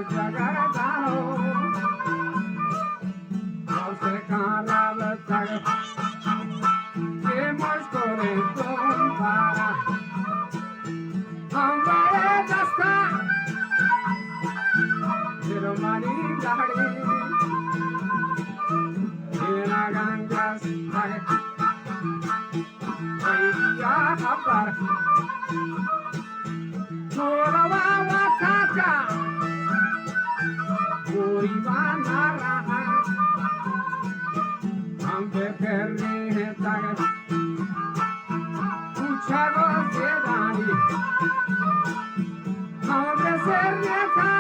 Jagaragano, Jose Carabataga, Hemos con el compara, Ambare Dasta, Jeromani Gari, Hiragangas, Aya Habar, Murawa Wataka, Urivanara, Ampe Perni Hetaga, Uchago Zedani, Ampe Sernieta,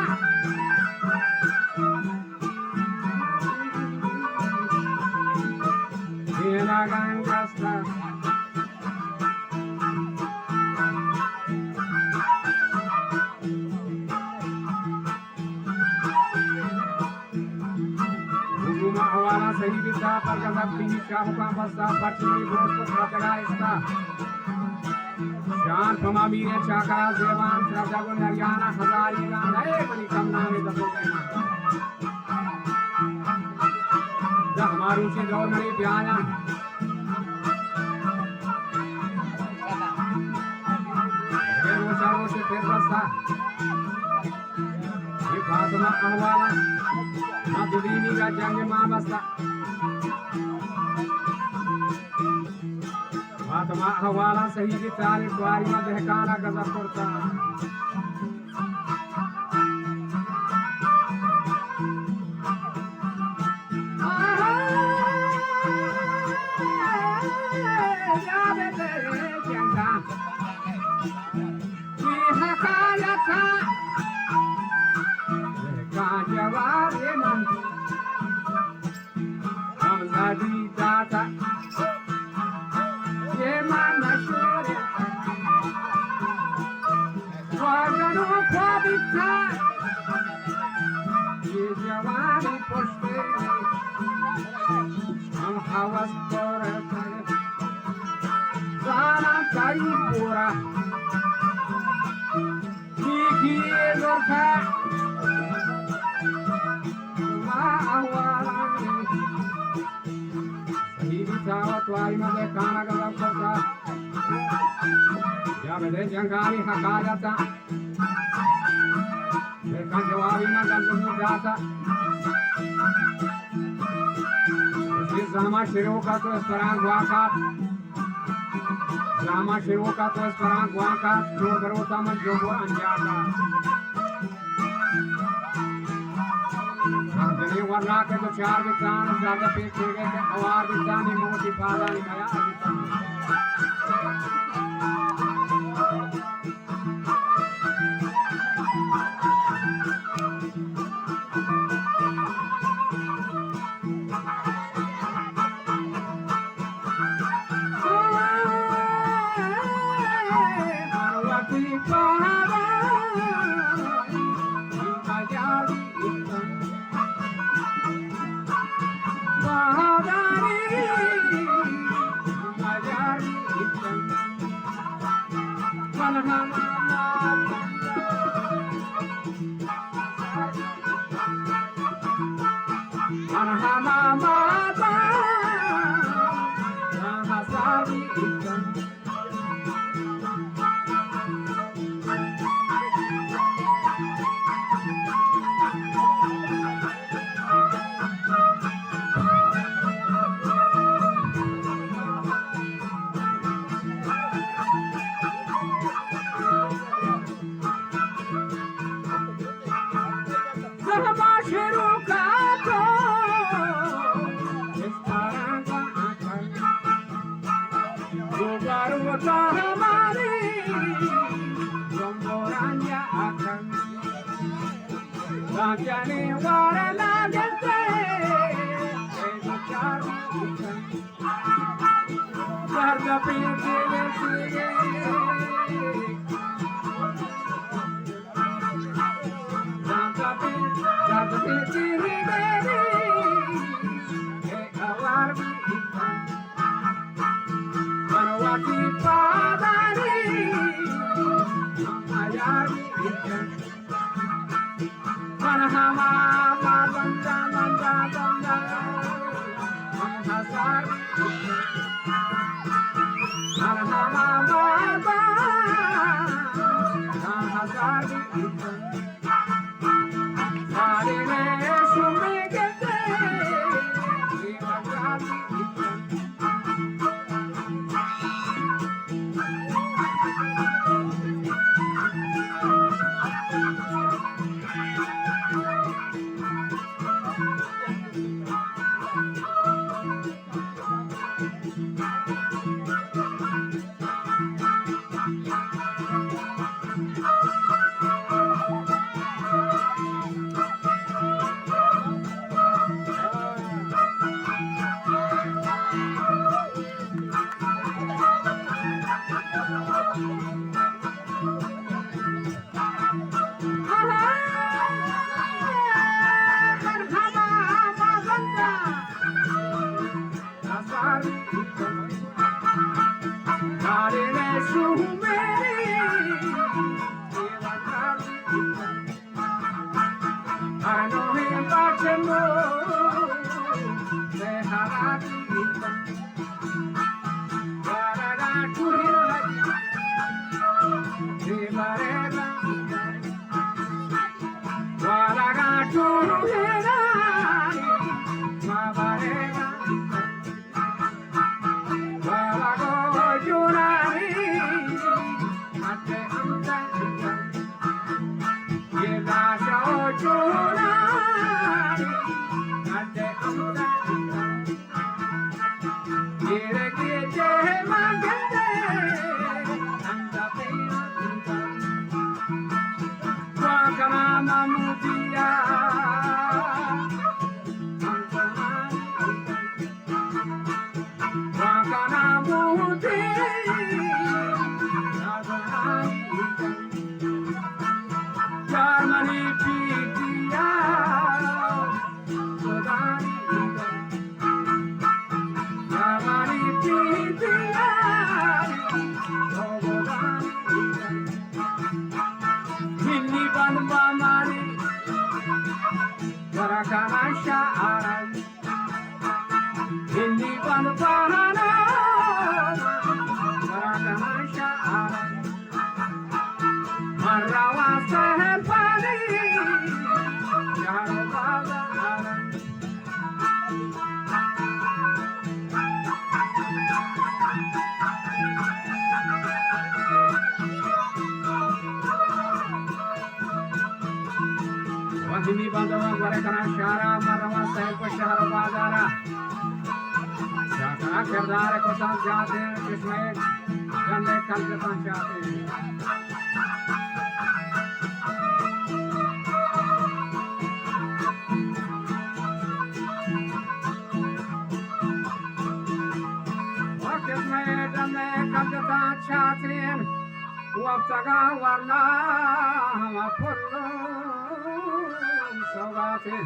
Hiragangasta, Awala sahih bisa perkasa tinggi kamu kampasa parcini bosku prataga esta Shan pamamire chakra zevan trajago naryana hazari ga nae bani kamna me daso kema Da hamaru se gaur mari pyana Gero charo se perrasta Ye Fatuma Awala Adudini Rajange Mamasta Fatuma Hawala Sahih Tali Twari Madhekana Gazapurta Data Yemana Shore Wagano Kwabita Yejawani Poste Am Hawas Korata Zana Kaipura Kiki Zorka Ma'awala Tuari Madhekana Gazapurta Yavede Jangani Hakajata Dekan Jawabi Magandumudata Zama Shiroka to Esperan Guacat Zama Shiroka to Esperan Guacat Jogarota Manjogo Anjata Jani Warna ke to char vitan zyada pesh ho gaye the awar vitan ni moti pada ni maya vitan Jani wara lagente, sarga pinche sigue, sarga pinche sigue, awar bitan, manwati padani, ayar bitan. Manahama Madanda Manda Danda Manhasari Manahama Mada Manhasari Sarine Shumegete Devagati Wahini Bandhawa Gwarekana Shara Marawa Sahiba Shahar Bazara Shakara Kirdar Kotan Jate Kishmae Gande Kalkatan Jate Wakishmae Gande Kalkatan Jate Waptaga Warna Mapurlo Saugate